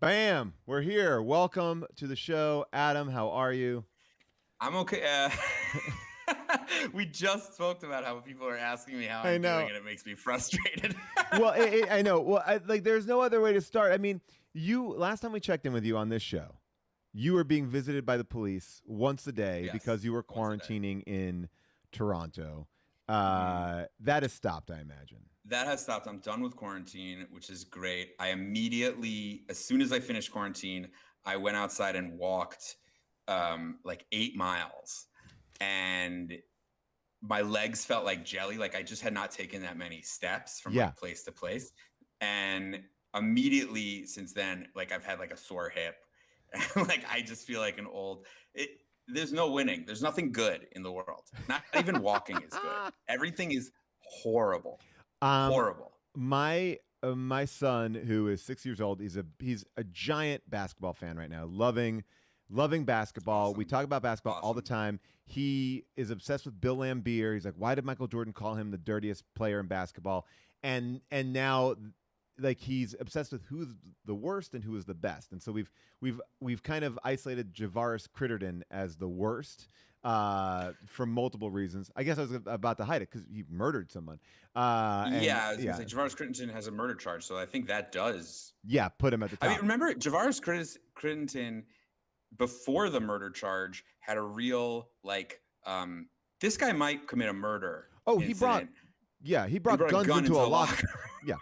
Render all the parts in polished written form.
Bam! We're here. Welcome to the show. Adam, how are you? I'm okay. We just spoke about how people are asking me how I I'm doing, know. and it makes me frustrated. Well, I know. Well, there's no other way to start. I mean, last time we checked in with you on this show, you were being visited by the police once a day because Yes, you were once a day. quarantining in Toronto. hmm That has stopped, I imagine. That has stopped. I'm done with quarantine, which is great. I immediately, as soon as I finished quarantine, I went outside and walked like 8 miles, and my legs felt like jelly. Like I just had not taken that many steps from Yeah. like place to place. And immediately since then, like I've had like a sore hip. Like I just feel like an old there's no winning. There's nothing good in the world. Not even walking is good. Everything is horrible. Um, Horrible. my son, who is 6 years old, he's a giant basketball fan right now, loving basketball. We Awesome. talk about basketball all the Awesome. time. He is obsessed with Bill Laimbeer. He's like, why did Michael Jordan call him the dirtiest player in basketball? And now, like, he's obsessed with who's the worst and who is the best. And so we've kind of isolated Javaris Critterton as the worst for multiple reasons. I guess I was about to hide it because he murdered someone. And Yeah, I was gonna yeah, say Javaris Crittenton has a murder charge, so I think that does. yeah, put him at the I mean, top. remember Crittenton before the murder charge had a real like this guy might commit a murder Oh, incident. he He brought brought a guns gun into into a a locker. locker. Yeah.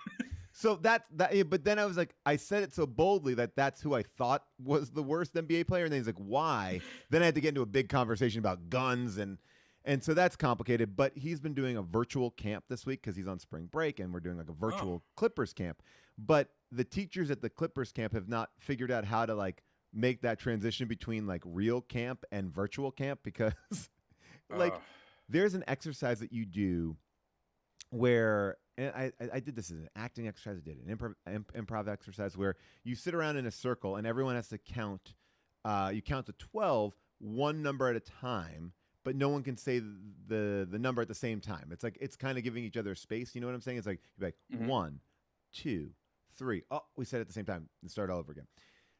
So that, yeah, but then I was like, I said it so boldly that that's who I thought was the worst NBA player, and then he's like, why? Then I had to get into a big conversation about guns and so that's complicated. But he's been doing a virtual camp this week because he's on spring break, and we're doing like a Oh, virtual Clippers camp. But the teachers at the Clippers camp have not figured out how to like make that transition between like real camp and virtual camp because like uh, there's an exercise that you do where and I did this as an acting exercise. I did an improv exercise where you sit around in a circle and everyone has to count. You count to 12, one number at a time, but no one can say the number at the same time. It's like it's kind of giving each other space. You know what I'm saying? It's like you're like hmm 1, 2, 3. Oh, we said it at the same time and start all over again.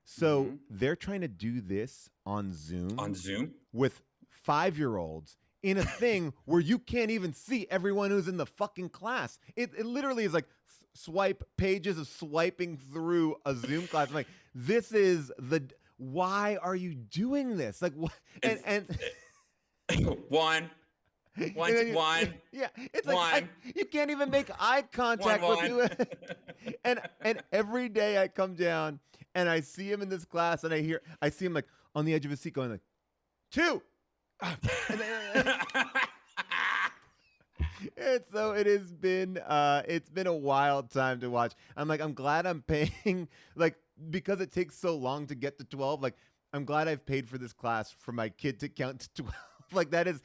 So hmm they're trying to do this on on Zoom Zoom. with 5-year-olds in a thing where you can't even see everyone who's in the fucking class. It literally is like swipe pages of swiping through a Zoom class. I'm like, this is the why are you doing this? Like what It's and one, and one, then one, yeah, it's like one, you can't even make eye one, contact with one. you. And every day I come down and I see him in this class and I see him like on the edge of his seat going like two. And then, it's been a wild time to watch. I'm glad I'm paying like because it takes so long to get to 12. Like I'm glad I've paid for this class for my kid to count to 12. Like that is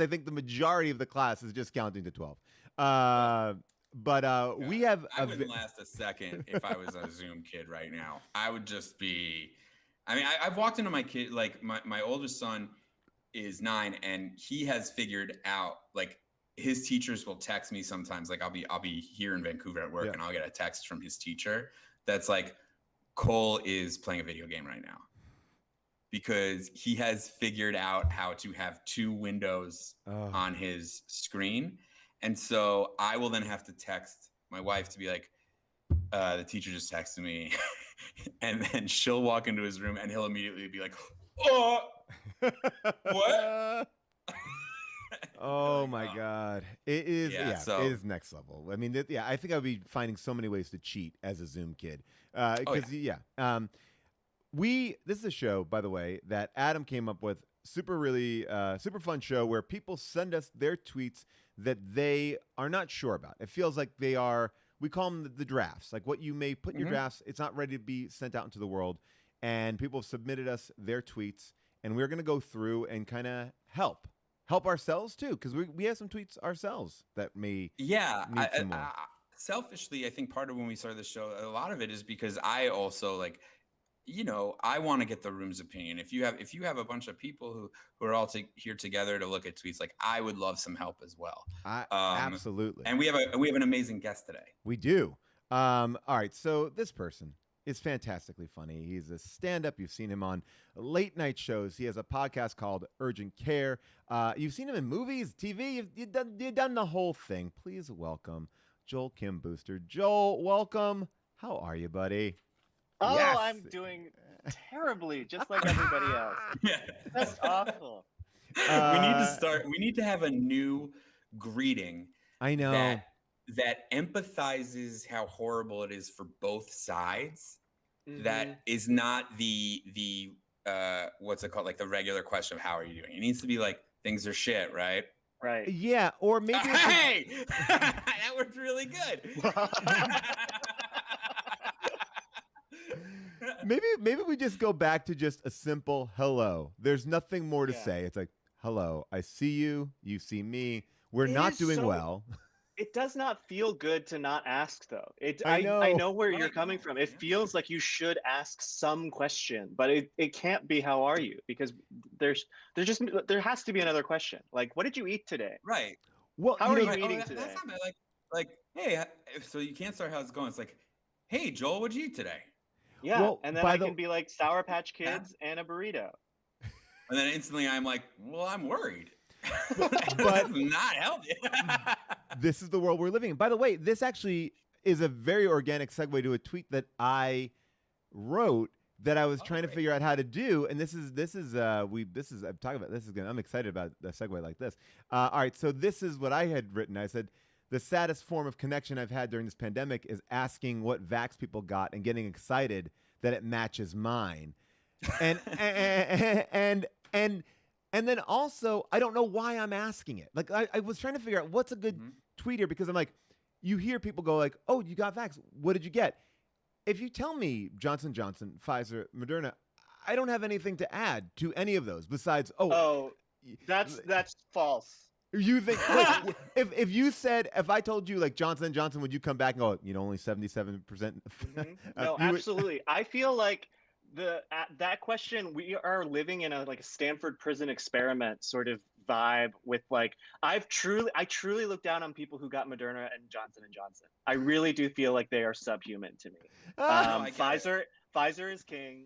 I think the majority of the class is just counting to 12. Oh But we God, have I wouldn't last a second if I was a Zoom kid right now. I would just be. I mean, I've walked into my kid like my oldest son is 9, and he has figured out like his teachers will text me sometimes. Like I'll be here in Vancouver at work, yeah. and I'll get a text from his teacher that's like Cole is playing a video game right now because he has figured out how to have two windows Oh. on his screen. And so I will then have to text my wife to be like, the teacher just texted me. And then she'll walk into his room and he'll immediately be like, oh, what? Oh Like, my oh, God. It is, yeah. yeah, it So, is next level. I mean, yeah, I think I'd be finding so many ways to cheat as a Zoom kid. oh, yeah. Because, yeah. This is a show, by the way, that Adam came up with. Super fun show where people send us their tweets that they are not sure about. It feels like they are, we call them the drafts, like what you may put in your hmm drafts. It's not ready to be sent out into the world. And people have submitted us their tweets, and we're going to go through and kind of help ourselves too, because we have some tweets ourselves that may Yeah. need some more. Selfishly, I think part of when we started the show, a lot of it is because I also like I want to get the room's opinion. If you have a bunch of people who are all here together to look at tweets, like I would love some help as well. I Um, absolutely and we have an amazing guest today. we do. All right, so this person. is fantastically funny. He's a stand-up. You've seen him on late night shows. He has a podcast called Urgent Care. You've seen him in movies, TV. You've done the whole thing. Please welcome Joel Kim Booster. Joel, welcome. How are you, buddy? Oh, Yes. I'm doing terribly, just like everybody else. That's awful. We need to have a new greeting. I know. That empathizes how horrible it is for both sides. Mhm. That is not the what's it called, like the regular question of how are you doing. It needs to be like things are shit, right? Right. Yeah, or maybe Hey, that worked really good. maybe we just go back to just a simple hello. There's nothing more to Yeah. say. It's like, hello, I see you, you see me. We're It not is doing so- well. It does not feel good to not ask, though. I I know. know where you're Right, coming no, from. It yeah. feels like you should ask some question, but it can't be how are you, because there has to be another question. Like, what did you eat today? Right. Well, How are you Right. eating That's today? not bad. Like, hey, so you can't start how's it going. It's like, hey, Joel, what'd you eat today? Yeah, Well, and then by I the- can be like Sour Patch Kids and a burrito. And then instantly I'm like, well, I'm worried. But- That's not healthy. This is the world we're living in. By the way, this actually is a very organic segue to a tweet that I wrote that I was trying to great. figure out how to do. And I'm talking about this is gonna, I'm excited about a segue like this. All right, so this is what I had written. I said the saddest form of connection I've had during this pandemic is asking what vax people got and getting excited that it matches mine. And and then also, I don't know why I'm asking it. Like, I was trying to figure out what's a good tweet here, because I'm like, you hear people go like, oh, you got vax. What did you get? If you tell me Johnson & Johnson, Pfizer, Moderna, I don't have anything to add to any of those besides, Oh, that's false. you think, like, if I told you like Johnson & Johnson, would you come back and go, only 77%? No, absolutely. I feel like that question, we are living in a Stanford prison experiment sort of vibe with like I truly look down on people who got Moderna and Johnson & Johnson. I really do feel like they are subhuman to me. I get Pfizer is king.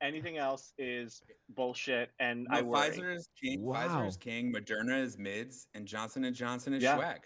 Anything else is bullshit, and I worry. Pfizer is king. Wow. Pfizer is king. Moderna is mids, and Johnson & Johnson is Yeah. swag.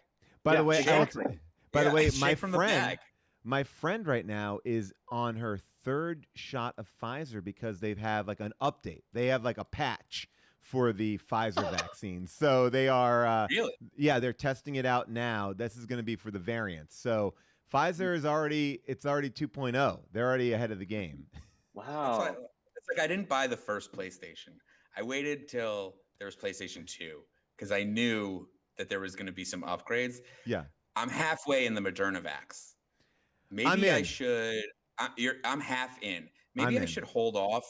By the way, exactly. by the way, straight from the bag. my friend right now is on her third shot of Pfizer because they have like an update. They have like a patch for the Pfizer vaccine. So they are, Really? yeah, they're testing it out now. This is going to be for the variants. So Pfizer is already 2.0. They're already ahead of the game. Wow. It's like I didn't buy the first PlayStation. I waited till there was PlayStation 2 because I knew that there was going to be some upgrades. Yeah. I'm halfway in the Moderna vax. Maybe I'm I in. should. I'm half in. I'm Maybe I in. should hold off,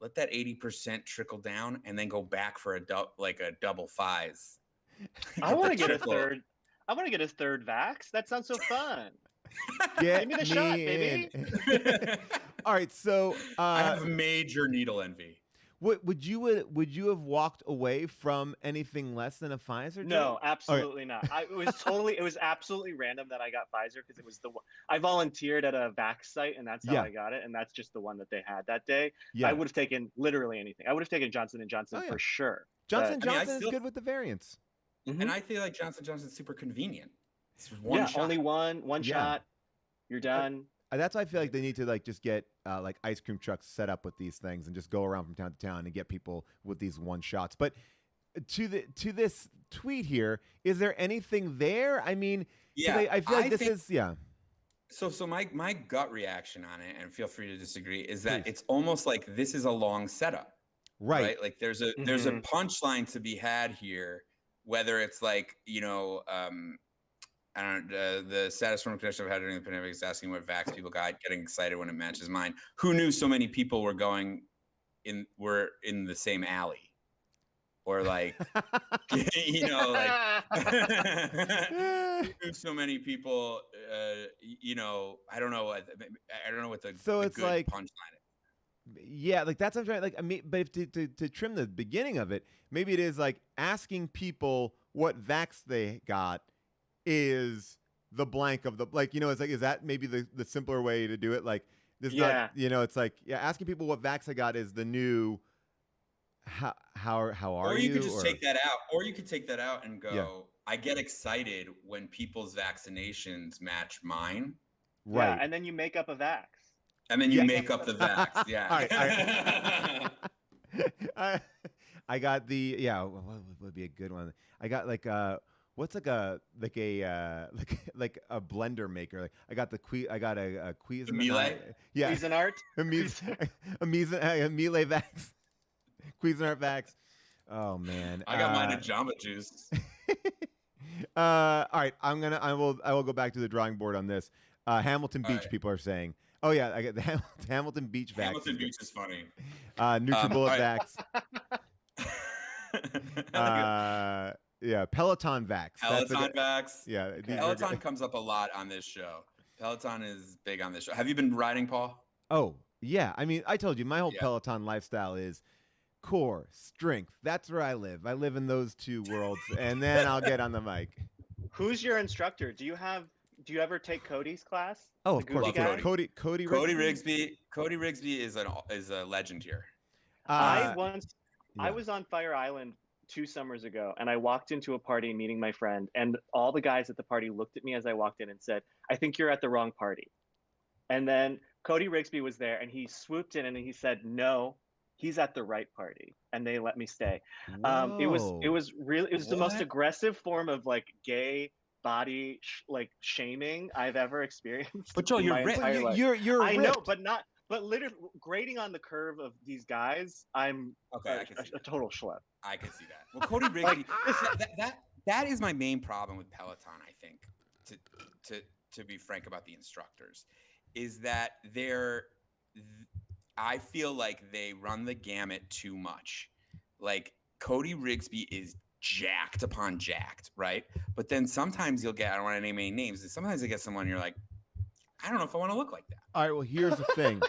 let that 80% trickle down, and then go back for a double Fies. I want to The get a triple. third. I want to get a third vax. That sounds so fun. Get me the shot, baby. in. All right. So I have major needle envy. would you have walked away from anything less than a Pfizer? No, Joe? absolutely not. It was absolutely random that I got Pfizer because it was the one I volunteered at a vax site, and that's how Yeah. I got it, and that's just the one that they had that day. Yeah. I would have taken literally anything. I would have taken Johnson & Johnson Oh, yeah. for sure. Johnson & I mean, I Johnson is still- good with the variants. Mhm. And I feel like Johnson & Johnson's super convenient. It's one Yeah, shot. only one Yeah. shot. You're done. That's why I feel like they need to like just get like ice cream trucks set up with these things and just go around from town to town and get people with these one shots. But to this tweet here, is there anything there? I mean, 'cause Yeah, I feel like I this think- is yeah. So my gut reaction on it, and feel free to disagree, is that Please. it's almost like this is a long setup, Right. Like there's a punchline to be had here, whether it's like I don't know, the saddest form of connection I've had during the pandemic is asking what vax people got, getting excited when it matches mine. Who knew so many people were were in the same alley, or like who knew so many people. I don't know what the So the it's good like- punchline is. Yeah, like that's what I'm trying. Like, I mean, but if to trim the beginning of it, maybe it is like asking people what vax they got is the blank of the like. It's like, is that maybe the simpler way to do it? Like, There's Yeah. not, it's like, asking people what vax I got is the new, how are or you? You could just take that out. Or you could take that out and go, Yeah. I get excited when people's vaccinations match mine. Right. Yeah, and then you make up a vax. And then you make up the vax. Yeah. All right. I got the, what would be a good one? I got like what's like a blender maker. Like I got I got a Cuisinart. Melee? Yeah. Cuisinart? a Melee vax. Cuisinart vax. Oh man. I got mine at Jamba Juice. All right. I will go back to the drawing board on this. Hamilton Beach, people are saying. Oh yeah, I get the Hamilton Beach vax. Hamilton Beach is funny. NutriBullet vax. Yeah, Peloton vax. Peloton vax. Yeah, Peloton comes up a lot on this show. Peloton is big on this show. Have you been riding, Paul? Oh yeah, I mean, I told you my whole Peloton lifestyle is core strength. That's where I live. I live in those two worlds, and then I'll get on the mic. Who's your instructor? Do you ever take Cody's class? Oh, of course. Cody Rigsby. Cody Rigsby is a legend here. I was on Fire Island 2 summers ago, and I walked into a party meeting my friend, and all the guys at the party looked at me as I walked in and said, "I think you're at the wrong party." And then Cody Rigsby was there, and he swooped in and he said, "No, he's at the right party," and they let me stay. It was the most aggressive form of like gay body shaming I've ever experienced. But Joel, you're ripped. You're I know, but literally grading on the curve of these guys, I'm a total schlep. I can see that. Well, Cody Rigsby, that is my main problem with Peloton. I think, to be frank about the instructors, is that I feel like they run the gamut too much. Like Cody Rigsby is jacked upon jacked, right? But then sometimes you'll get, I don't want to name any names, sometimes you get someone you're like, I don't know if I want to look like that. All right, well, here's the thing.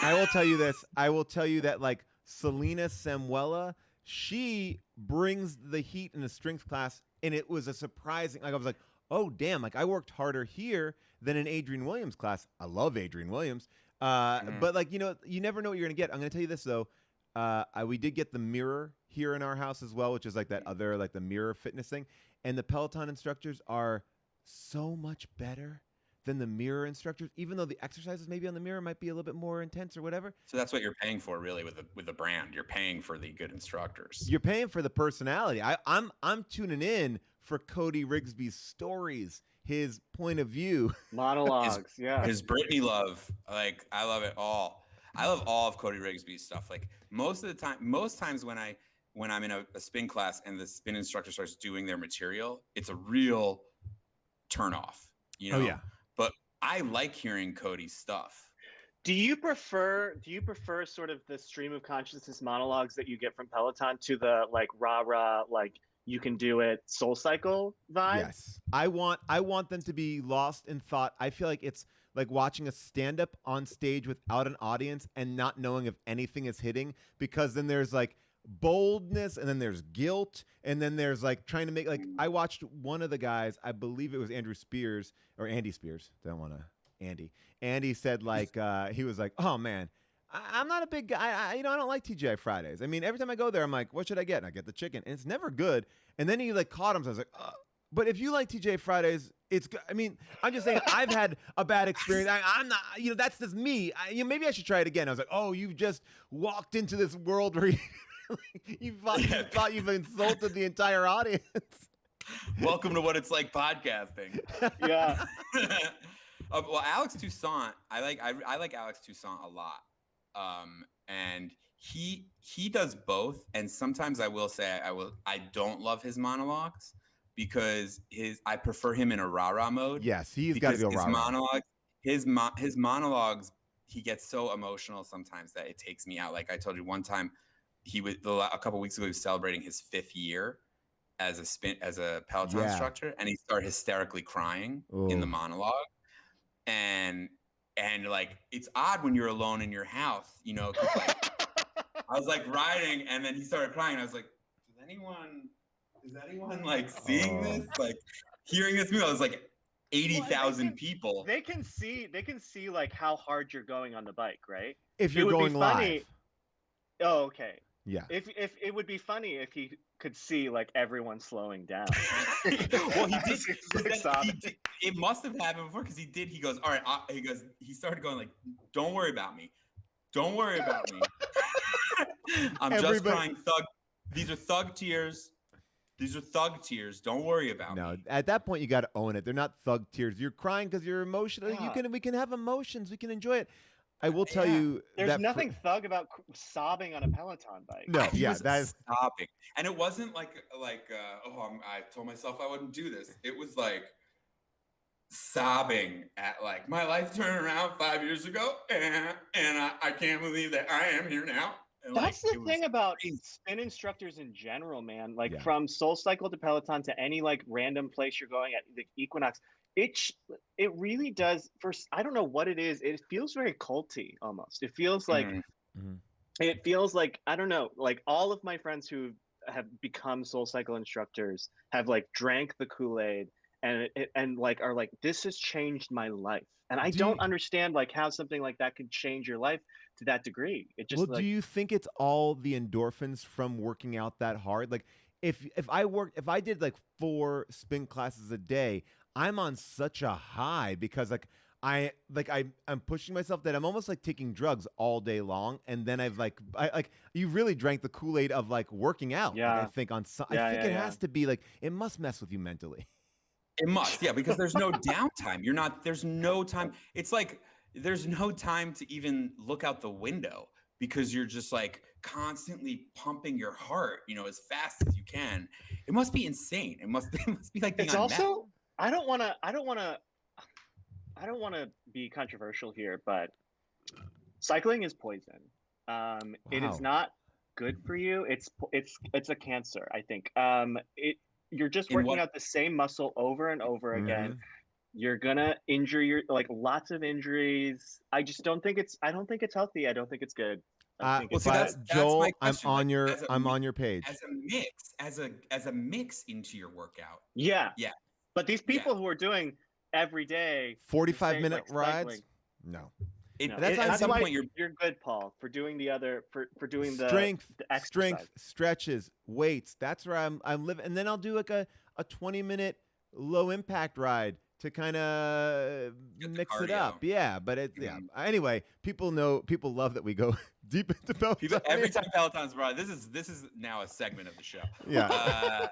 I will tell you this. I will tell you that like Selena Samuela, she brings the heat in the strength class, and it was a surprising, like I was like, oh damn, like I worked harder here than in Adrian Williams' class. I love Adrian Williams. But like, you never know what you're gonna get. I'm gonna tell you this though. We did get the mirror here in our house as well, which is like that other, like the mirror fitness thing. And the Peloton instructors are so much better than the mirror instructors, even though the exercises maybe on the mirror might be a little bit more intense or whatever. So that's what you're paying for, really, with the brand. You're paying for the good instructors. You're paying for the personality. I'm tuning in for Cody Rigsby's stories, his point of view, monologues, his Britney love. Like I love it all. I love all of Cody Rigsby's stuff. Like most times when I'm in a spin class and the spin instructor starts doing their material, it's a real turnoff. Oh yeah. But I like hearing Cody's stuff. Do you prefer sort of the stream of consciousness monologues that you get from Peloton to the like rah-rah, like you can do it Soul Cycle vibe? Yes. I want them to be lost in thought. I feel like it's like watching a stand-up on stage without an audience and not knowing if anything is hitting, because then there's like boldness and then there's guilt and then there's like trying to make, like I watched one of the guys, I believe it was Andy Spears. Don't want to Andy said like he was like, oh man, I'm not a big guy. I don't like TGI Fridays. I mean, every time I go there, I'm like, what should I get? And I get the chicken, and it's never good. And then he like caught him. So I was like, but if you like TGI Fridays, it's good. I mean, I'm just saying I've had a bad experience. I'm not, that's just me. Maybe I should try it again. I was like, oh, you've just walked into this world where you thought you've insulted the entire audience. Welcome to What It's Like podcasting. Yeah. Well, Alex Toussaint, I like Alex Toussaint a lot. And he does both. And sometimes I will say I don't love his monologues because I prefer him in a rah-rah mode. Yes, he's got to be a rah-rah. His monologues, he gets so emotional sometimes that it takes me out. Like I told you one time, a couple weeks ago, he was celebrating his 5th year as a Peloton instructor, and he started hysterically crying in the monologue. And like, it's odd when you're alone in your house, 'cause like, I was like riding and then he started crying. And I was like, is anyone like seeing this? Like hearing this movie? I was like, 80,000 people. They can see like how hard you're going on the bike, right? If you're going live. Oh, okay. Yeah. If it would be funny if he could see like everyone slowing down. Well, he did. It must have happened before because he did. He goes, all right. He started going like, don't worry about me. Don't worry about me. I'm just crying thug. These are thug tears. These are thug tears. Don't worry about me. No, at that point you got to own it. They're not thug tears. You're crying because you're emotional. Yeah. We can have emotions. We can enjoy it. I will tell you, there's nothing thug about sobbing on a Peloton bike. No, yeah, that is sobbing, and it wasn't like I told myself I wouldn't do this. It was like sobbing at like my life turned around 5 years ago, and I can't believe that I am here now. And that's the thing about spin instructors in general, man. Like from SoulCycle to Peloton to any like random place you're going at the Equinox. It really does. First, I don't know what it is. It feels very culty almost. It feels like it feels like I don't know. Like all of my friends who have become SoulCycle instructors have like drank the Kool-Aid and like are like, this has changed my life. And I don't understand like how something like that could change your life to that degree. It just do you think it's all the endorphins from working out that hard? Like if I did like 4 spin classes a day, I'm on such a high because I'm pushing myself that I'm almost like taking drugs all day long, and then you really drank the Kool-Aid of like working out. Yeah, I think it has to be like it must mess with you mentally. It must, yeah, because there's no downtime. There's no time. It's like there's no time to even look out the window because you're just like constantly pumping your heart, as fast as you can. It must be insane. It must be like being it's on also. meth. I don't want to be controversial here, but cycling is poison. It is not good for you. It's a cancer, I think. You're just working out the same muscle over and over again. You're gonna injure lots of injuries. I don't think it's healthy. I don't think it's good. That's Joel, my question. I'm on your page. As a mix into your workout. Yeah. But these people who are doing every day 45-minute rides, no. That's some point you're good, Paul, for doing for doing strength, the stretches, weights. That's where I'm living, and then I'll do like a 20-minute low impact ride to kind of mix it up. Yeah, but Anyway, people love that we go deep into Peloton. Every time Peloton's brought, this is now a segment of the show. Yeah.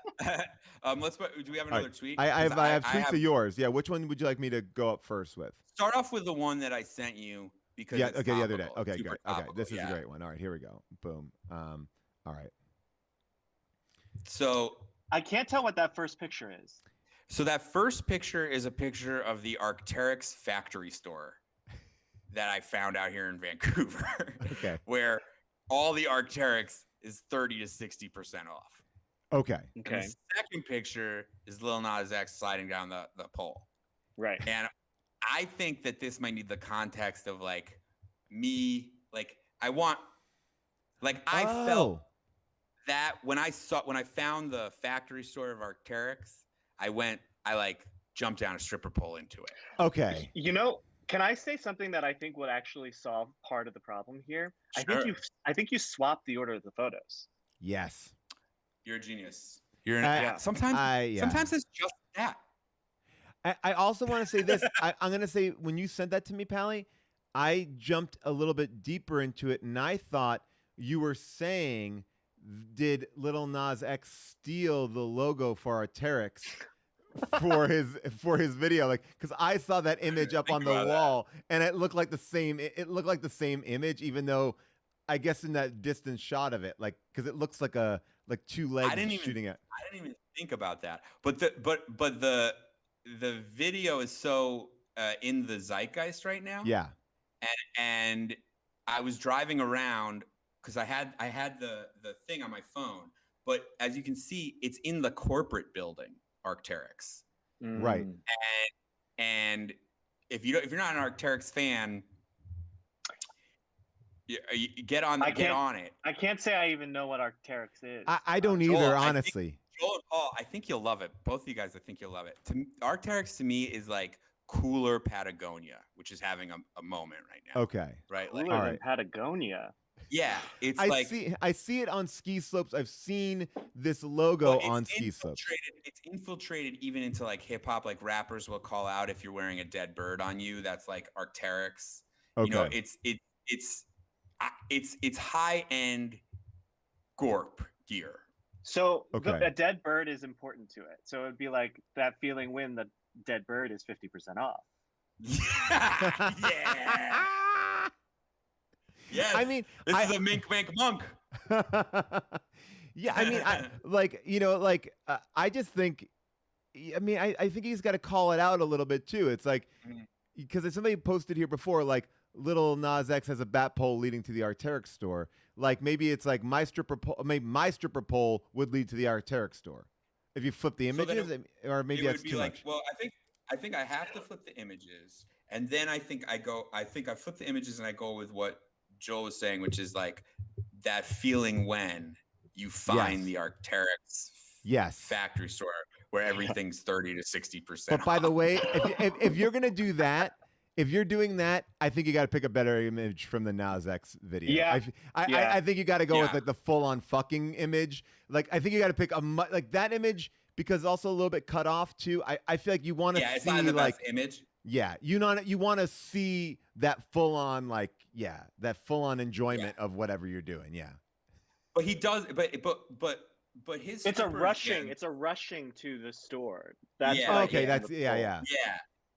Do we have another tweet? I have tweets of yours. Yeah. Which one would you like me to go up first with? Start off with the one that I sent you because the other day. Okay, good. Okay, this is a great one. All right, here we go. Boom. All right. So I can't tell what that first picture is. So that first picture is a picture of the Arc'teryx factory store that I found out here in Vancouver. Okay. Where all the Arc'teryx is 30 to 60% off. Okay. And the second picture is Lil Nas X sliding down the pole. Right. And I think that this might need the context of like me, like I felt that when I found the factory store of Arc'teryx, I jumped down a stripper pole into it. Okay. Can I say something that I think would actually solve part of the problem here? Sure. I think you swapped the order of the photos. Yes. You're a genius. Sometimes it's just that. I also want to say this. I'm going to say when you sent that to me, Pally, I jumped a little bit deeper into it, and I thought you were saying, did Lil Nas X steal the logo for Arc'teryx for his video? Like, because I saw that image up on the wall, and it looked like the same. It looked like the same image, even though I guess in that distant shot of it, like, because it looks like two legs shooting at. I didn't even think about that, but the video is so in the zeitgeist right now. Yeah. And I was driving around because I had the thing on my phone, but as you can see, it's in the corporate building, Arc'teryx. Right. And if you're not an Arc'teryx fan, you get on it. I can't say I even know what Arc'teryx is. I don't either, honestly. Joel and Paul, I think you'll love it. Both of you guys, I think you'll love it. Arc'teryx to me is like cooler Patagonia, which is having a moment right now. Okay. Right. Cooler Like, than Patagonia. yeah, it's I see it on ski slopes. I've seen this logo on ski slopes. It's infiltrated even into like hip hop. Like rappers will call out if you're wearing a dead bird on you. That's like Arc'teryx. Okay. You know, it's high end Gorp gear. So Okay. a dead bird is important to it. So it'd be like that feeling when the dead bird is 50% off. Yeah. Yeah. Yes. I mean, this is a mink monk. Yeah, I mean, I just think, I mean, I think he's got to call it out a little bit too. It's like, because somebody posted here before, like Lil Nas X has a bat pole leading to the Arc'teryx store. Like maybe it's like my stripper pole would lead to the Arc'teryx store. If you flip the images, or maybe that's too much. Well, I think I have to flip the images, and then I think I flip the images and I go with what Joel was saying, which is like that feeling when you find the Arc'teryx factory store where everything's 30 to 60%. But by the way, if you're gonna do that, if you're doing that, I think you got to pick a better image from the Nas X video. Yeah. I think you got to go with like the full on fucking image. Like I think you got to pick like that image because also a little bit cut off too. I feel like you want to see it's not the like best image. Yeah, you want to see that full on that full on enjoyment of whatever you're doing. Yeah. But he does. But his. It's a rushing. It's a rushing to the store. That's okay. That's yeah.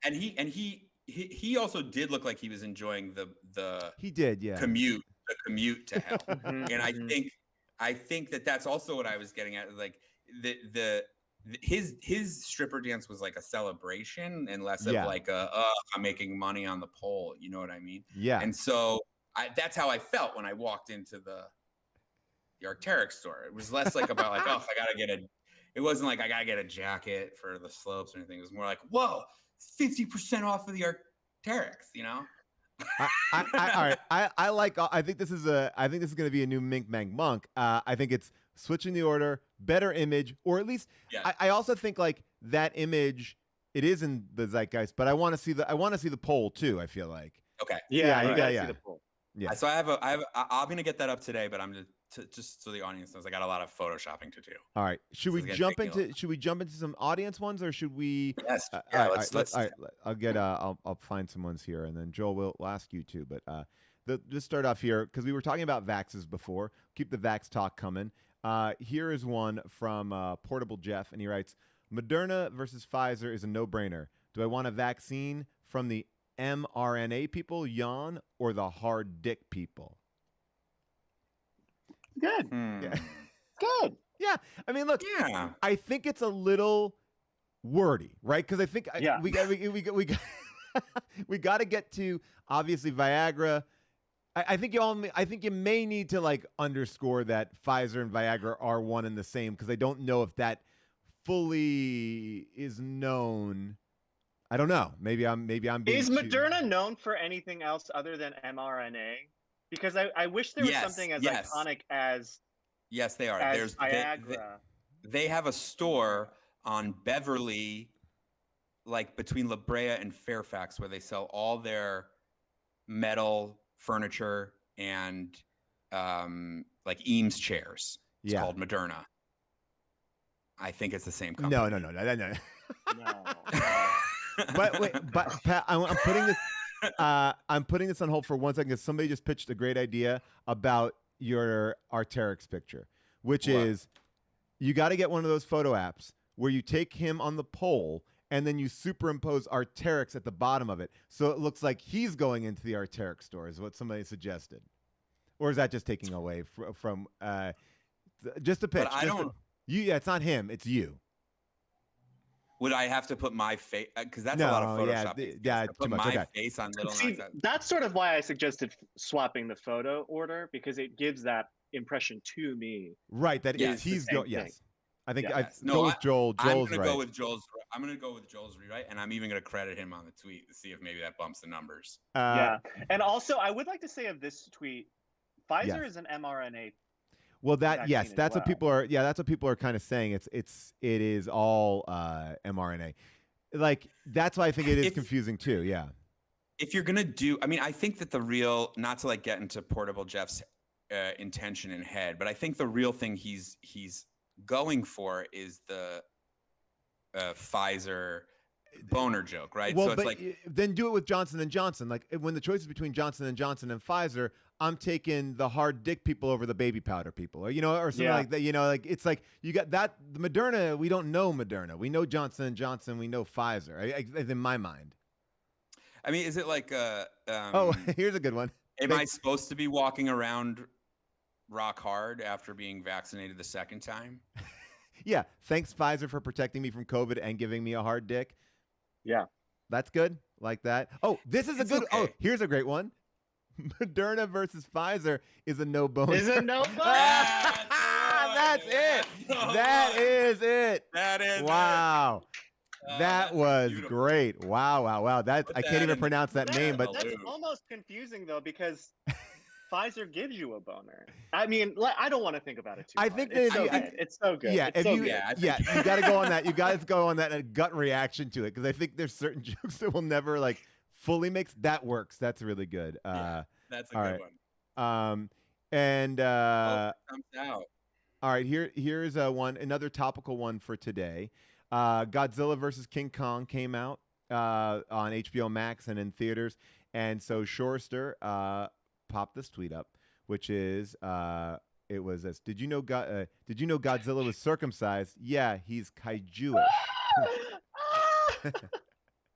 And he also did look like he was enjoying the. He did, commute to hell. And I think that's also what I was getting at. Like his stripper dance was like a celebration and less of like I'm making money on the pole. You know what I mean? Yeah. And so that's how I felt when I walked into the Arc'teryx store. It was less like about like, oh, it wasn't like I gotta get a jacket for the slopes or anything. It was more like, whoa, 50% off of the Arc'teryx, you know? All right. I think this is going to be a new Mink Mang Monk. I think it's switching the order, better image, or at least I also think like that image. It is in the zeitgeist, but I want to see the poll too. I feel like. Okay. Yeah. You got see the poll. Yeah. So I'm gonna get that up today, but I'm just so the audience knows I got a lot of photoshopping to do. All right. Should we jump into some audience ones, or should we? Yes. Let's. I'll find some ones here, and then Joel will ask you too. But just start off here because we were talking about vaxes before. Keep the vax talk coming. Here is one from Portable Jeff, and he writes: Moderna versus Pfizer is a no-brainer. Do I want a vaccine from the mRNA people, yawn, or the hard dick people? Good. Yeah. Good. Yeah. I mean, look. Yeah. I think it's a little wordy, right? Because I think we got to get to obviously Viagra. I think you may need to like underscore that Pfizer and Viagra are one and the same because I don't know if that fully is known. I don't know. Maybe I'm being Is Moderna known for anything else other than mRNA? Because I wish there was something as iconic as. Yes, they are. There's Viagra. They have a store on Beverly, like between La Brea and Fairfax, where they sell all their metal furniture and like Eames chairs. It's called Moderna. I think it's the same company. No. But Pat, I'm putting this on hold for 1 second because somebody just pitched a great idea about your Arc'teryx picture, which is you got to get one of those photo apps where you take him on the pole and then you superimpose Arc'teryx at the bottom of it, so it looks like he's going into the Arc'teryx store. Is what somebody suggested, or is that just taking away from just a pitch? But I don't. It's not him. It's you. Would I have to put my face? Because that's a lot of Photoshop. Yeah, put too much. My face on Lil Nas X. That's sort of why I suggested swapping the photo order because it gives that impression to me. Right. That is he's going. Yes. I think go with Joel. Joel's right. I'm gonna go with Joel's rewrite, and I'm even gonna credit him on the tweet to see if maybe that bumps the numbers. And also I would like to say of this tweet, Pfizer is an mRNA. Well, vaccine as that's what well. people are. Yeah, that's what people are kind of saying. It is all mRNA. Like that's why I think it is confusing too. Yeah. If you're gonna do, I mean, I think that the real, not to like get into Portable Jeff's intention and head, but I think the real thing he's going for is the Pfizer boner joke, right? Well, So it's but like, then do it with Johnson & Johnson. Like when the choice is between Johnson & Johnson and Pfizer, I'm taking the hard dick people over the baby powder people, or or something like that. Like it's like you got that the Moderna. We don't know Moderna. We know Johnson & Johnson. We know Pfizer. In my mind. I mean, is it like oh, here's a good one. Am I supposed to be walking around rock hard after being vaccinated the second time? Yeah. Thanks, Pfizer, for protecting me from COVID and giving me a hard dick. Yeah. That's good. Like that. Oh, this is a good. Okay. Oh, here's a great one. Moderna versus Pfizer is a no bone. Is a no bone? That's it. That is it. That is wow. That was beautiful. Great. Wow. That I can't even pronounce that name, but that's almost confusing though because Pfizer gives you a boner. I mean, I don't want to think about it too much. Think it's so good. Yeah, it's you got to go on that. You got to go on that gut reaction to it because I think there's certain jokes that will never like fully mix. That works. That's really good. That's a good one. Comes out. All right, here's another topical one for today. Godzilla versus King Kong came out on HBO Max and in theaters, and so Shorster popped this tweet up, which is it was this: Did you know Godzilla was circumcised? Yeah, he's kaiju-ish.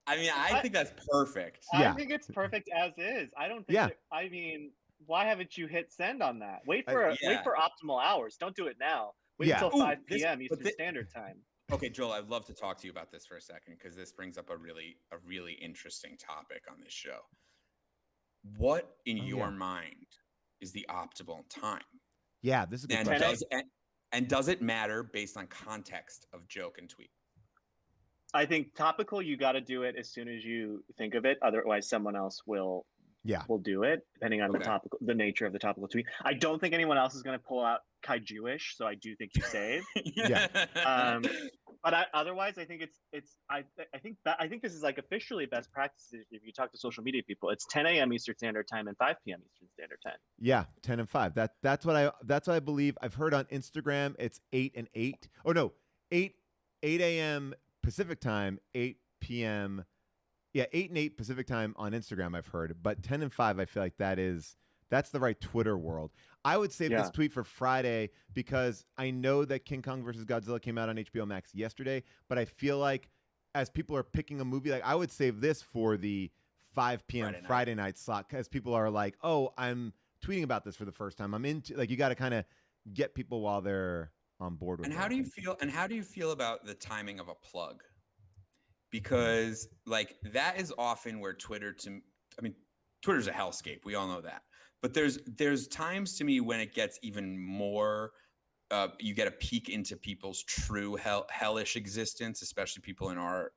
I mean, I think that's perfect. I think it's perfect as is. I don't think. I mean, why haven't you hit send on that? Wait for optimal hours. Don't do it now. Wait until 5 p.m. Eastern Standard Time. Okay, Joel, I'd love to talk to you about this for a second because this brings up a really interesting topic on this show. What in your mind is the optimal time? Yeah, this is a good question. And does it matter based on context of joke and tweet? I think topical, you got to do it as soon as you think of it. Otherwise, someone else will do it, depending on the nature of the topical tweet. I don't think anyone else is going to pull out kaiju-ish, so I do think you save. But otherwise, I think I think this is like officially best practices if you talk to social media people. It's 10 a.m. Eastern Standard Time and 5 p.m. Eastern Standard Time. Yeah, 10 and 5. That's what I believe. I've heard on Instagram it's 8 and 8. Oh no, 8 a.m. Pacific Time, 8 p.m. Yeah, 8 and 8 Pacific Time on Instagram, I've heard. But 10 and 5, I feel like that's the right Twitter world. I would save this tweet for Friday because I know that King Kong versus Godzilla came out on HBO Max yesterday, but I feel like as people are picking a movie, like I would save this for the 5 p.m. Friday night slot because people are like, oh, I'm tweeting about this for the first time. I'm into like you got to kind of get people while they're on board with it. And how do you feel about the timing of a plug? Because like that is often where Twitter's a hellscape. We all know that. But there's times to me when it gets even more, you get a peek into people's true hellish existence, especially people in our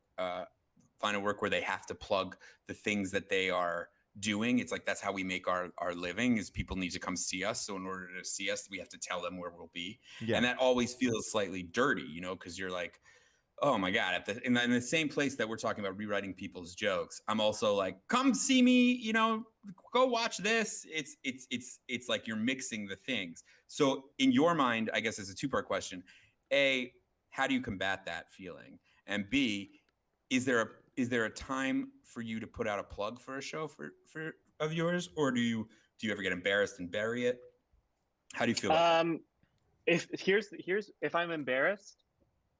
line of work where they have to plug the things that they are doing. It's like that's how we make our living is people need to come see us. So in order to see us, we have to tell them where we'll be. Yeah. And that always feels slightly dirty, because you're like, oh my God, in the same place that we're talking about rewriting people's jokes, I'm also like, come see me, go watch this. It's like you're mixing the things. So in your mind, I guess it's a two-part question. A, how do you combat that feeling? And B, is there a time for you to put out a plug for a show of yours, or do you ever get embarrassed and bury it? How do you feel about that? If I'm embarrassed,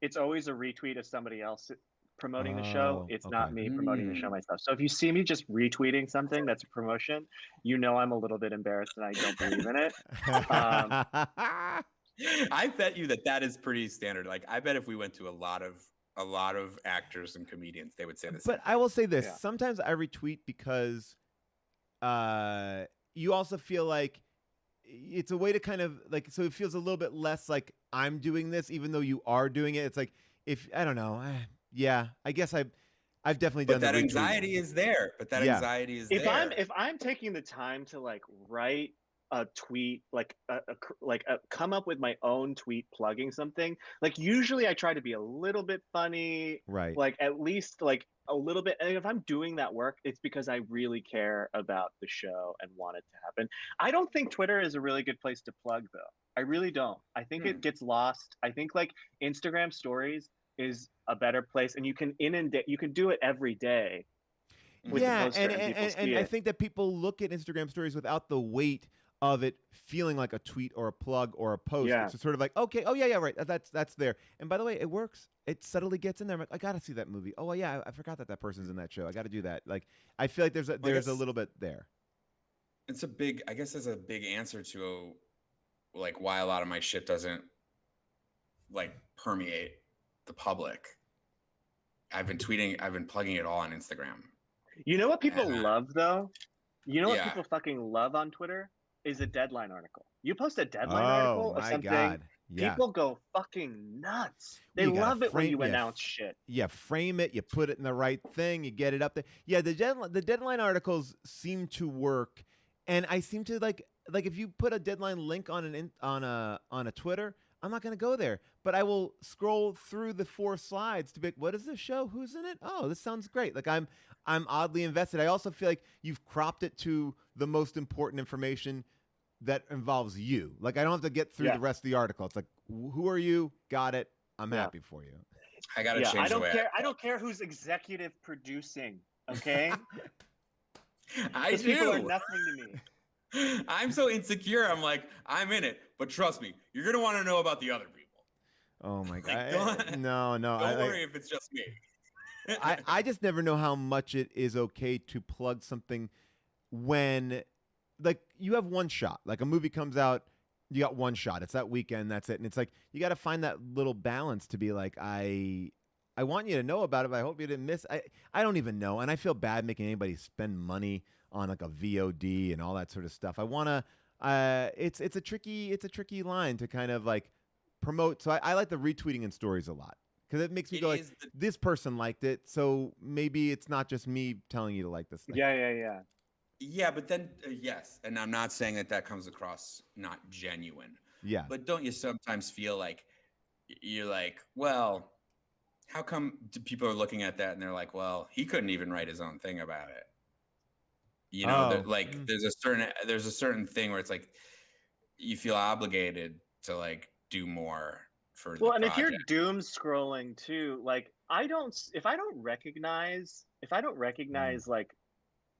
it's always a retweet of somebody else promoting the show. It's not me promoting the show myself. So if you see me just retweeting something that's a promotion, I'm a little bit embarrassed and I don't believe in it. I bet you that is pretty standard. Like I bet if we went to a lot of actors and comedians, they would say this. But I will say this: sometimes I retweet because you also feel like it's a way to kind of like, so it feels a little bit less like I'm doing this, even though you are doing it. It's like, if I don't know. Yeah, I guess I've definitely done that. Anxiety is there. But that anxiety is there. If I'm taking the time to like write a tweet, like come up with my own tweet plugging something. Like usually I try to be a little bit funny, Right. like at least like a little bit. And if I'm doing that work, it's because I really care about the show and want it to happen. I don't think Twitter is a really good place to plug though. I really don't. I think it gets lost. I think like Instagram stories is a better place, and you can inundate, you can do it every day with the Yeah, poster and people see and I it. think that people look at Instagram stories without the weight of it feeling like a tweet or a plug or a post. Yeah. It's just sort of like, okay, oh yeah, right, that's there. And by the way, it works. It subtly gets in there. I'm like, I gotta see that movie. Oh well, yeah, I forgot that person's in that show. I got to do that. Like, I feel like there's a little bit there. It's a big, I guess, there's a big answer to like why a lot of my shit doesn't like permeate the public. I've been plugging it all on Instagram. You know what people love though? You know what Yeah. people fucking love on Twitter is a Deadline article. You post a Deadline Oh article or my something, God. Yeah. people go fucking nuts. They You gotta love it when frame- you yeah, announce shit. Yeah, frame it. You put it in the right thing. You get it up there. Yeah, the deadline articles seem to work, and I seem to like if you put a deadline link on on a Twitter, I'm not gonna go there, but I will scroll through the 4 slides to be like, what is this show? Who's in it? Oh, this sounds great. Like I'm oddly invested. I also feel like you've cropped it to the most important information that involves you. Like I don't have to get through the rest of the article. It's like, who are you? Got it. I'm happy for you. I gotta change I don't the way care. I don't care who's executive producing. Okay. I Those do. people are nothing to me. I'm so insecure. I'm like, I'm in it, but trust me, you're gonna want to know about the other people. Oh my Like, God. No. Don't worry if it's just me. I just never know how much it is okay to plug something when, like, you have one shot. Like a movie comes out, you got one shot. It's that weekend, that's it. And it's like you got to find that little balance to be like, I want you to know about it, but I hope you didn't miss. I don't even know, and I feel bad making anybody spend money on like a VOD and all that sort of stuff. I want to. It's a tricky line to kind of like promote. So I like the retweeting and stories a lot. Because it makes me go like, this person liked it, so maybe it's not just me telling you to like this thing. Yeah. Yeah, but then yes, and I'm not saying that comes across not genuine. Yeah. But don't you sometimes feel like you're like, well, how come people are looking at that and they're like, well, he couldn't even write his own thing about it. You know, like there's a certain thing where it's like you feel obligated to like do more. Well, and if you're doom scrolling too, like if I don't recognize like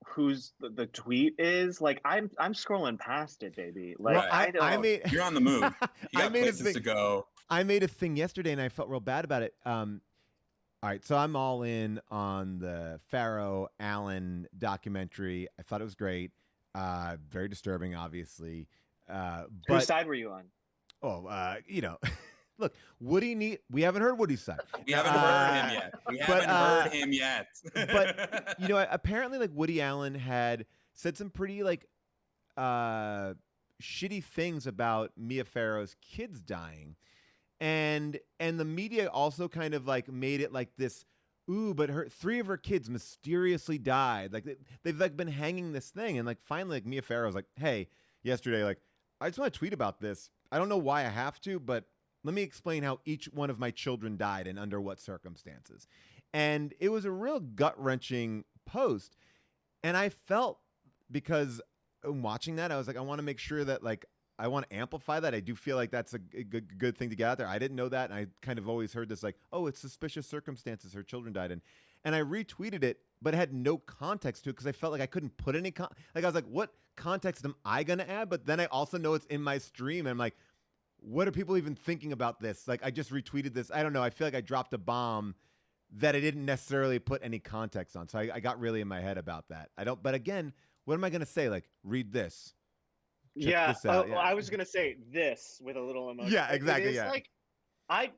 whose the tweet is, like I'm scrolling past it, baby. Like right. You're on the move. You got places to go. I made a thing yesterday and I felt real bad about it. All right, so I'm all in on the Farrow Allen documentary. I thought it was great. Very disturbing, obviously. But whose side were you on? Oh, you know. Look, Woody we haven't heard Woody's side. We haven't heard him yet. But you know, apparently, like Woody Allen had said some pretty like shitty things about Mia Farrow's kids dying, and the media also kind of like made it like this. Ooh, but 3 of her kids mysteriously died. Like they've like been hanging this thing, and like finally, like Mia Farrow's like, hey, yesterday, like I just want to tweet about this. I don't know why I have to, but let me explain how each one of my children died and under what circumstances. And it was a real gut-wrenching post. And I felt, because watching that, I was like, I want to make sure that, like, I want to amplify that. I do feel like that's a good thing to get out there. I didn't know that. And I kind of always heard this, like, oh, it's suspicious circumstances. Her children died. And I retweeted it, but it had no context to it because I felt like I couldn't put any like, I was like, what context am I going to add? But then I also know it's in my stream. And I'm like, what are people even thinking about this? Like, I just retweeted this. I don't know. I feel like I dropped a bomb that I didn't necessarily put any context on. So I got really in my head about that. But again, what am I going to say? Like, read this. Check this out. I was going to say this with a little emoji. Yeah, exactly. Yeah. Like, I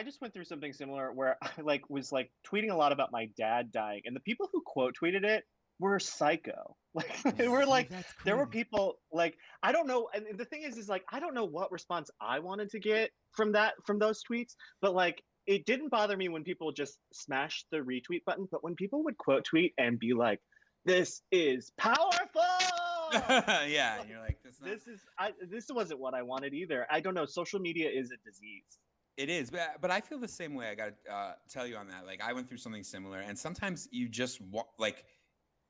just went through something similar where I was tweeting a lot about my dad dying, and the people who quote tweeted it were psycho. Like they were like, there were people like, I don't know. And the thing is like, I don't know what response I wanted to get from those tweets, but like, it didn't bother me when people just smashed the retweet button. But when people would quote tweet and be like, this is powerful, Yeah, and you're like, this wasn't what I wanted either. I don't know. Social media is a disease. It is, but I feel the same way. I got to tell you on that. Like, I went through something similar, and sometimes you just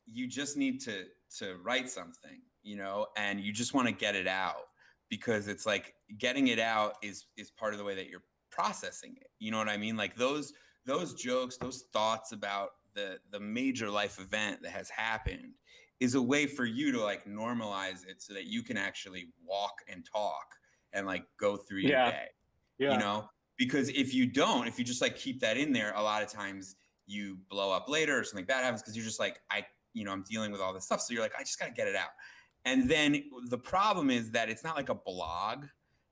you just need to write something, and you just want to get it out, because it's like getting it out is part of the way that you're processing it. You know what I mean? Like those jokes, those thoughts about the major life event that has happened is a way for you to like normalize it so that you can actually walk and talk and like go through your day. Yeah. Because if you just like keep that in there, a lot of times you blow up later or something bad happens because you're just like, I'm dealing with all this stuff. So you're like, I just got to get it out. And then the problem is that it's not like a blog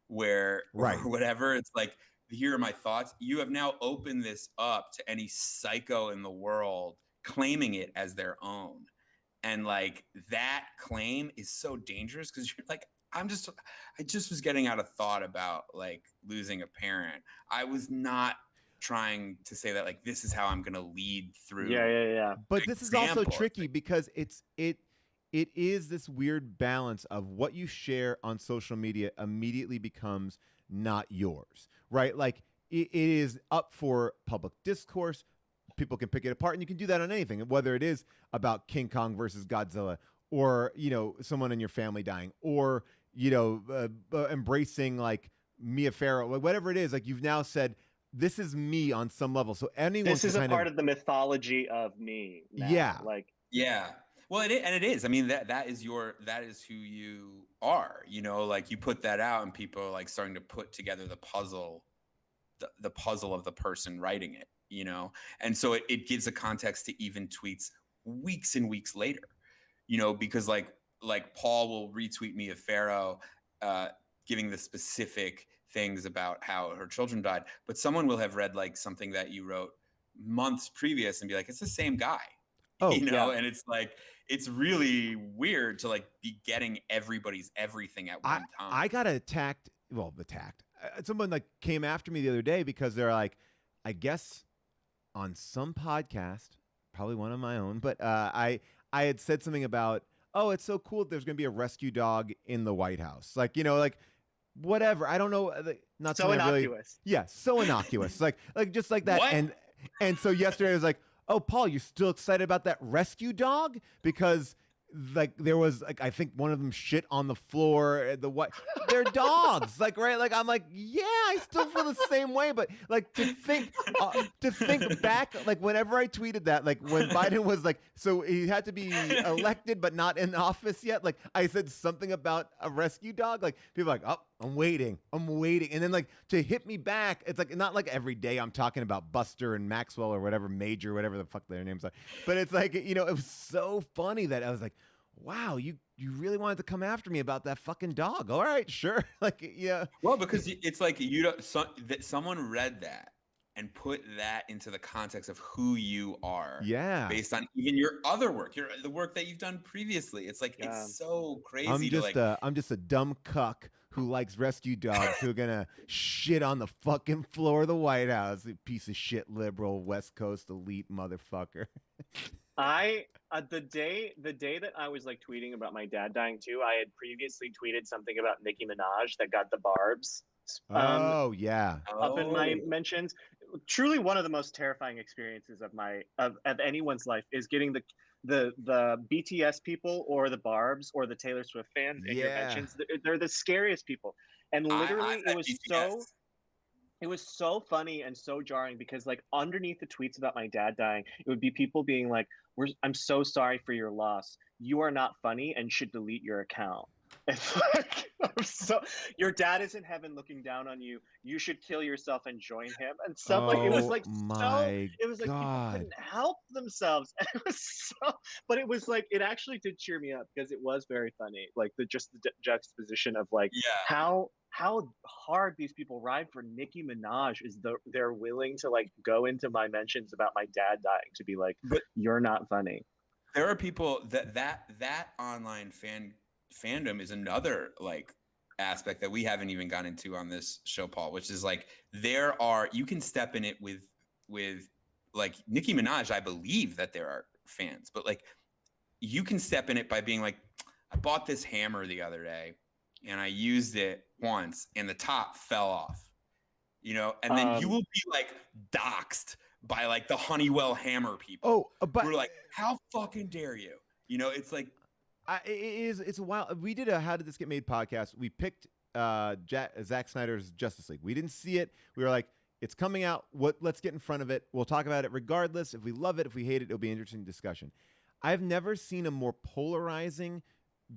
where, right, or whatever. It's like, here are my thoughts. You have now opened this up to any psycho in the world claiming it as their own. And like that claim is so dangerous because you're like, I just was getting out a thought about like losing a parent. I was not trying to say that like this is how I'm going to lead through. Yeah. But this is also tricky because it is this weird balance of what you share on social media immediately becomes not yours, right? Like it is up for public discourse. People can pick it apart, and you can do that on anything, whether it is about King Kong versus Godzilla, or someone in your family dying, or embracing like Mia Farrow, like whatever it is. Like you've now said, this is me on some level. So anyone. This is a part of the mythology of me. Now. Yeah. Like. Yeah. Well, it is. I mean, that is who you are. Like you put that out, and people are like starting to put together the puzzle of the person writing it. And so it gives a context to even tweets weeks and weeks later. Because like Paul will retweet Mia Farrow, giving the specific things about how her children died, but someone will have read like something that you wrote months previous and be like, it's the same guy. Yeah. And it's like, it's really weird to like be getting everybody's everything at one time. I got attacked. Someone like came after me the other day because they're like, I guess on some podcast, probably one of my own, but I had said something about, oh, it's so cool that there's going to be a rescue dog in the White House. Like, like whatever. I don't know. Not so innocuous. So innocuous. like just like that. What? And so yesterday I was like, oh, Paul, you still excited about that rescue dog? Because like there was like, I think one of them shit on the floor. They're dogs, like, right? Like I'm like, yeah, I still feel the same way. But like to think back, like whenever I tweeted that, like when Biden was like, so he had to be elected but not in office yet. Like I said something about a rescue dog. Like people are like, oh, I'm waiting, and then like to hit me back, it's like not like every day I'm talking about Buster and Maxwell or whatever, Major, whatever the fuck their names are. But it's like it was so funny that I was like, wow, you really wanted to come after me about that fucking dog. All right, sure. Like, yeah. Well, because it's like that someone read that and put that into the context of who you are. Yeah. Based on even your other work, the work that you've done previously. It's like, it's so crazy. I'm just a dumb cuck who likes rescue dogs who are gonna shit on the fucking floor of the White House. You piece of shit liberal West Coast elite motherfucker. The day that I was like tweeting about my dad dying too, I had previously tweeted something about Nicki Minaj that got the barbs. Up in my mentions. Truly one of the most terrifying experiences of anyone's life is getting the BTS people or the Barbs or the Taylor Swift fans in your mentions. They're the scariest people. And literally it was so funny and so jarring because like underneath the tweets about my dad dying, it would be people being like, I'm so sorry for your loss. You are not funny and should delete your account. It's like, your dad is in heaven looking down on you. You should kill yourself and join him and stuff. Like it was like people couldn't help themselves. And it was but it was like, it actually did cheer me up because it was very funny. Like the juxtaposition of like how hard these people ride for Nicki Minaj is they're willing to like go into my mentions about my dad dying to be like, but you're not funny. There are people that online fandom is another like aspect that we haven't even gotten into on this show, Paul, which is like you can step in it with like Nicki Minaj. I believe that there are fans, but like you can step in it by being like, I bought this hammer the other day and I used it once and the top fell off, and then you will be like doxxed by like the Honeywell hammer people. But we're like, how fucking dare you? It's like, it's wild. We did a How Did This Get Made podcast. We picked Zack Snyder's Justice League. We didn't see it. We were like, it's coming out. Let's get in front of it. We'll talk about it regardless. If we love it, if we hate it, it'll be an interesting discussion. I've never seen a more polarizing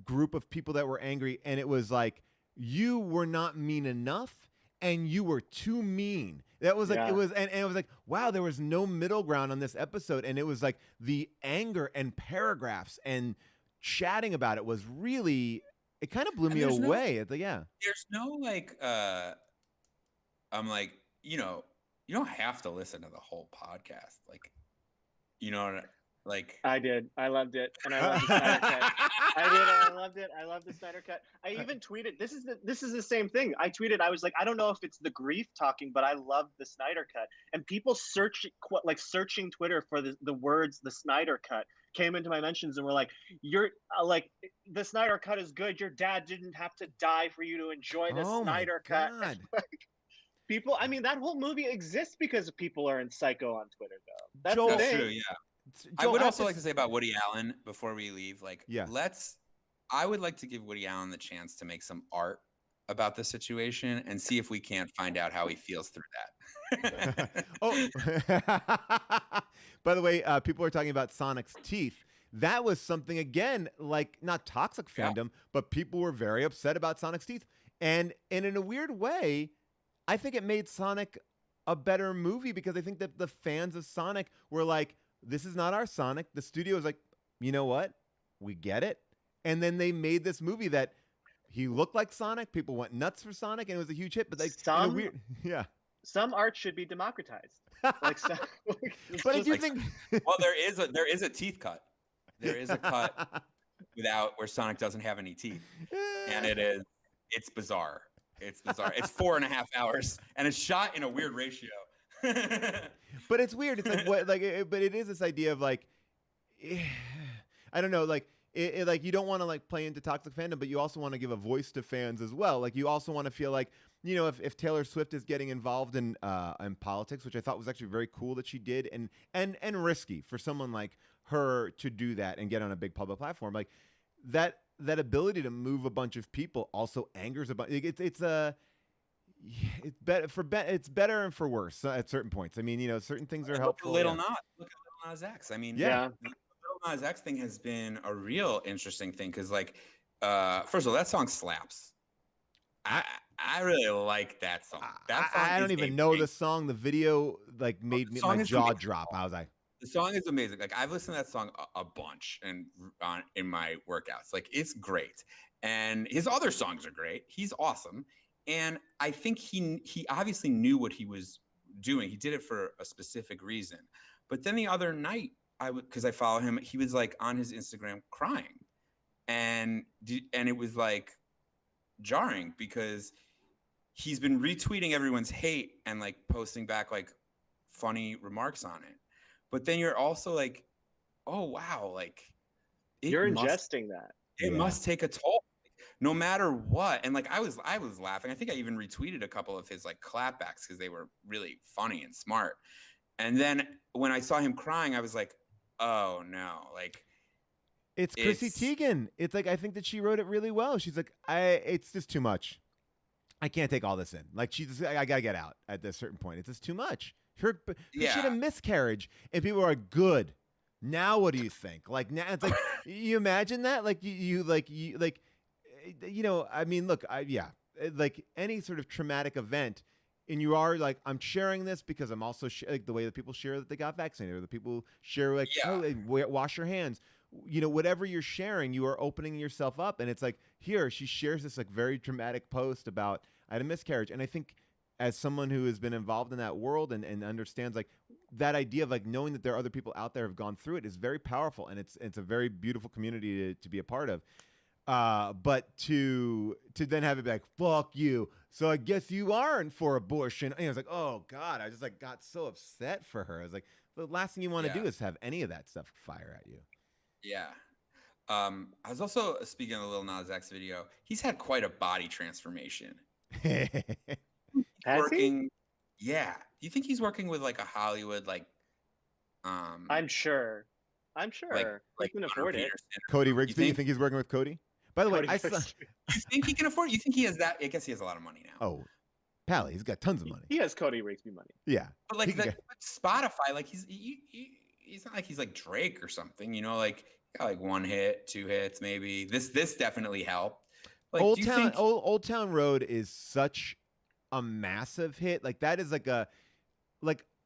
group of people that were angry, and it was like, you were not mean enough and you were too mean. That was like, it was, and it was like, wow, there was no middle ground on this episode. And it was like the anger and paragraphs and chatting about it was really, it kind of blew me away. There's no like, I'm like, you don't have to listen to the whole podcast. Like, like I did. I loved it. And I loved the Snyder Cut. I did. I loved it. I love the Snyder Cut. I even tweeted, this is the same thing. I tweeted, I was like, I don't know if it's the grief talking, but I love the Snyder Cut. And people searching Twitter for the words, the Snyder Cut, came into my mentions and were like, you're like, the Snyder Cut is good. Your dad didn't have to die for you to enjoy the Snyder Cut. People, I mean, that whole movie exists because people are in psycho on Twitter, though. That's the thing. True, yeah. I would also like to say about Woody Allen before we leave, like, I would like to give Woody Allen the chance to make some art about the situation and see if we can't find out how he feels through that. By the way, people are talking about Sonic's teeth. That was something, again, like not toxic fandom, but people were very upset about Sonic's teeth. And in a weird way, I think it made Sonic a better movie because I think that the fans of Sonic were like, this is not our Sonic. The studio was like, you know what? We get it. And then they made this movie that he looked like Sonic. People went nuts for Sonic, and it was a huge hit. But like, some art should be democratized. Like, but if you think, well, there is a teeth cut. There is a cut where Sonic doesn't have any teeth, and it's bizarre. It's bizarre. It's 4.5 hours, and it's shot in a weird ratio. But it's weird. It's like what, like, but it is this idea of like, I don't know, like, like you don't want to like play into toxic fandom, but you also want to give a voice to fans as well. Like you also want to feel like, if Taylor Swift is getting involved in politics, which I thought was actually very cool that she did, and risky for someone like her to do that and get on a big public platform, like that ability to move a bunch of people also angers a bunch. It's better and for worse at certain points. I mean, certain things are helpful. Look at Lil Nas X. I mean, the Lil Nas X thing has been a real interesting thing because, like, first of all, that song slaps. I really like that song. I don't even know the song. The video like made me my jaw drop. I was like, the song is amazing. Like I've listened to that song a bunch and in my workouts. Like it's great, and his other songs are great. He's awesome. And I think he obviously knew what he was doing. He did it for a specific reason. But then the other night, because I follow him, he was like on his Instagram crying, and it was like jarring because he's been retweeting everyone's hate and like posting back like funny remarks on it. But then you're also like, oh wow, like you're ingesting that. It must take a toll. No matter what. And like I was laughing. I think I even retweeted a couple of his like clapbacks because they were really funny and smart. And then when I saw him crying, I was like, oh no, like it's Chrissy Teigen. It's like I think that she wrote it really well. She's like, it's just too much. I can't take all this in. Like I gotta get out at a certain point. It's just too much. She had a miscarriage, and people are good. Now what do you think? Like now it's like you imagine that? Like you I mean, look, like any sort of traumatic event, and you are like, I'm sharing this because I'm also like the way that people share that they got vaccinated, or the people share like, wash your hands, whatever you're sharing, you are opening yourself up. And it's like, here, she shares this like very dramatic post about I had a miscarriage. And I think as someone who has been involved in that world and understands like that idea of like knowing that there are other people out there who have gone through it is very powerful. And it's a very beautiful community to be a part of. But to then have it be like, fuck you. So I guess you aren't for abortion. And I was like, oh God, I just like got so upset for her. I was like, the last thing you want to do is have any of that stuff fire at you. Yeah. I was also speaking of the Lil Nas X video. He's had quite a body transformation. Has Working, yeah. Do you think he's working with like a Hollywood I'm sure. He can afford it. Cody Rigsby. You think he's working with Cody? By the way, I saw. You think he can afford it? You think he has that? I guess he has a lot of money now. Oh, Pally, he's got tons of money. He has Cody Rigsby money. Yeah, but like Spotify, like he's not like he's like Drake or something, you know, like got like 1 hit, 2 hits, maybe. This definitely helped. Like Old Town Road is such a massive hit. Like that is like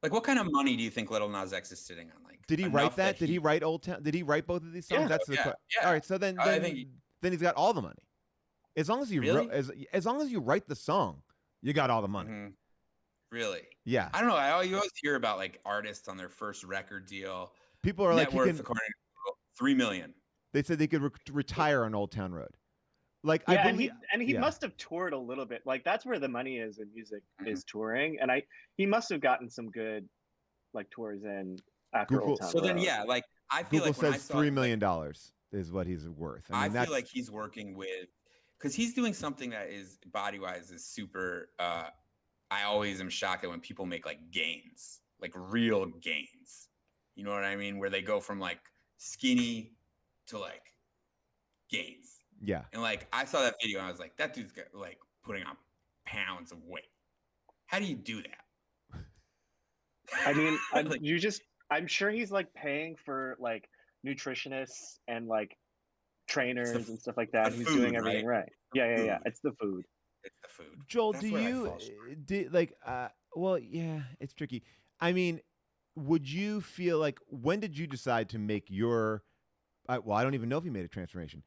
what kind of money do you think Lil Nas X is sitting on? Like, did he write that? Did he write Old Town? Did he write both of these songs? Yeah, That's the all right. So then he's got all the money. As long as you as long as you write the song, you got all the money. Mm-hmm. Really? Yeah. I don't know. You always hear about like artists on their first record deal. People are net like, worth according to $3 million. They said they could retire on Old Town Road. Like, yeah, and he must have toured a little bit. Like that's where the money is in music, is touring. And he must have gotten some good like tours in after Old Town Road. Then like I feel Google says $3 million is what he's worth. I feel like he's working with, because he's doing something that is body wise is super. I always am shocked at when people make like gains, like real gains. You know what I mean? Where they go from like skinny to like gains. Yeah. And like I saw that video and I was like, that dude's got, like putting on pounds of weight. How do you do that? I mean, I'm sure he's like paying for like nutritionists and like trainers and stuff like that. He's doing everything right. Yeah. It's the food. It's the food. Joel, well, yeah, it's tricky. I mean, would you feel like, when did you decide to make your, well, I don't even know if you made a transformation.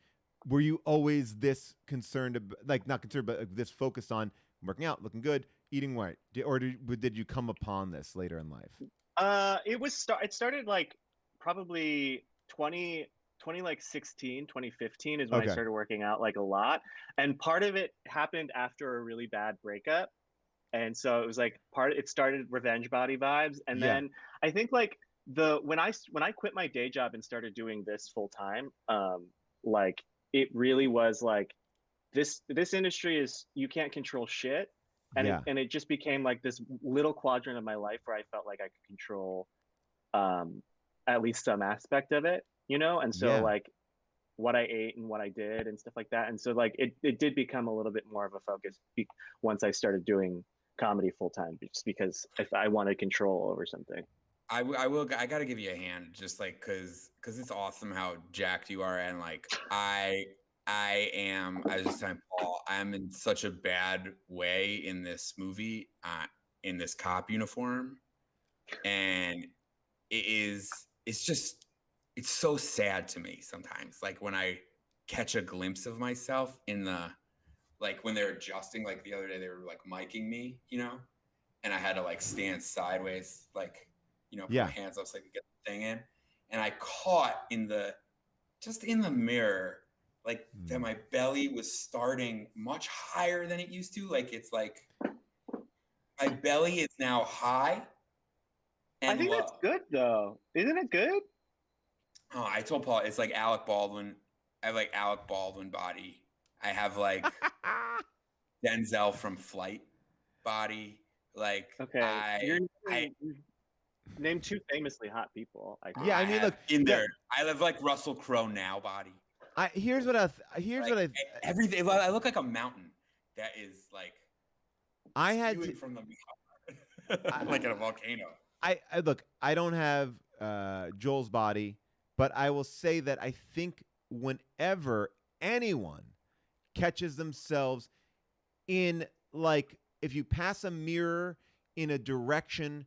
Were you always this concerned, like not concerned, but this focused on working out, looking good, eating right? Or did you come upon this later in life? It started like probably 2015 is when I started working out like a lot. And part of it happened after a really bad breakup. And so it was like it started revenge body vibes. And then I think like when I quit my day job and started doing this full time, like it really was like this industry is, you can't control shit. And it just became like this little quadrant of my life where I felt like I could control at least some aspect of it, you know? And so like what I ate and what I did and stuff like that. And so like it did become a little bit more of a focus once I started doing comedy full time, just because if I wanted control over something. I gotta give you a hand, just like because it's awesome how jacked you are, and like I was just telling Paul, I'm in such a bad way in this movie, in this cop uniform, and it's so sad to me sometimes. Like when I catch a glimpse of myself in the, like when they're adjusting, like the other day they were like miking me, you know, and I had to like stand sideways, like, you know, put my hands up so I could get the thing in, and I caught in the mirror, like that my belly was starting much higher than it used to. Like it's like my belly is now high. And I think that's good though. Isn't it good? Oh, I told Paul it's like Alec Baldwin. I have like Alec Baldwin body. I have like Denzel from Flight body. Like name 2 famously hot people. I mean, look in there. I live like Russell Crowe now body. Here's everything. I look like a mountain that is like I had to, from the like in a volcano. I don't have Joel's body, but I will say that I think whenever anyone catches themselves in, like, if you pass a mirror in a direction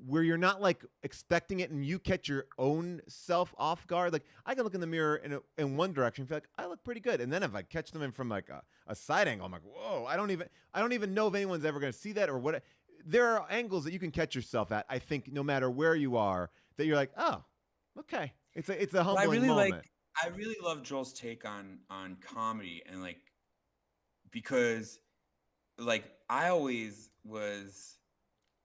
where you're not like expecting it and you catch your own self off guard, like I can look in the mirror in one direction and feel like I look pretty good, and then if I catch them in from like a side angle, I'm like, whoa, I don't even know if anyone's ever going to see that or what. There are angles that you can catch yourself at, I think, no matter where you are, that you're like, oh, okay. It's a humbling moment. I really love Joel's take on comedy, and like, because like I always was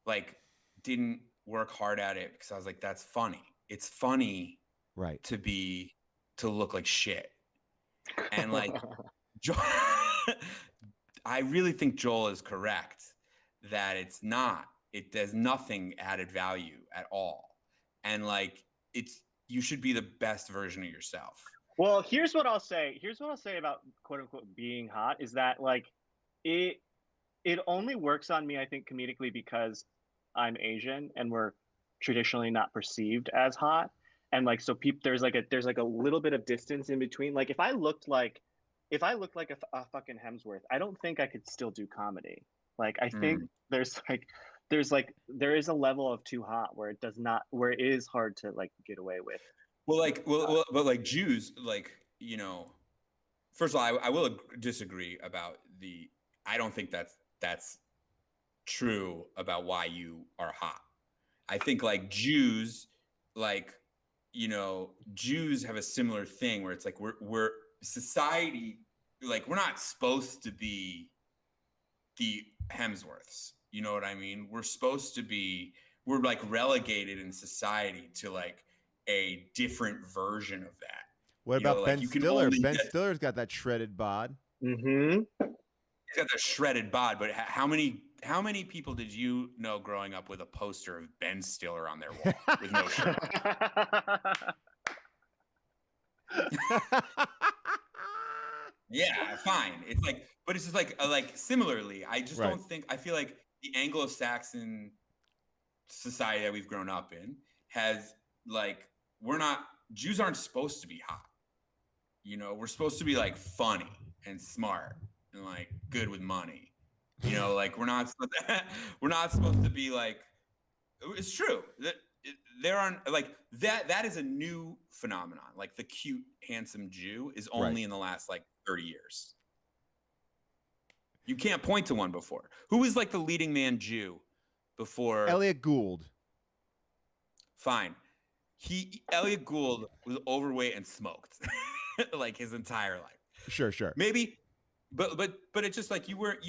like, didn't work hard at it because I was like, that's funny. It's funny, right? To look like shit. And like, I really think Joel is correct that it's not. There's nothing added value at all, and like you should be the best version of yourself. Well, here's what I'll say. Here's what I'll say about quote unquote being hot is that like it it only works on me, I think, comedically because I'm Asian and we're traditionally not perceived as hot. And like so people there's like a little bit of distance in between. Like if I looked like a fucking Hemsworth, I don't think I could still do comedy. Like I think there is a level of too hot where where it is hard to like get away with. But like Jews, like, you know, first of all, I will disagree about I don't think that's true about why you are hot. I think like Jews, like, you know, Jews have a similar thing where it's like we're society, like we're not supposed to be the Hemsworths. You know what I mean? We're like relegated in society to like a different version of that. What about Ben Stiller? Ben Stiller's got that shredded bod. Mm-hmm. He's got the shredded bod, but how many people did you know growing up with a poster of Ben Stiller on their wall with no shirt? Yeah, fine. It's like, but it's just like similarly, I just don't think, I feel like the Anglo-Saxon society that we've grown up in has like, Jews aren't supposed to be hot. You know, we're supposed to be like funny and smart and like good with money. You know, like we're not supposed to be like, it's true that there aren't like that is a new phenomenon. Like the cute, handsome Jew is only in the last like 30 years. You can't point to one before. Who was like the leading man Jew before? Elliot Gould. Fine. Elliot Gould was overweight and smoked like his entire life. Sure. Maybe, but it's just like you weren't.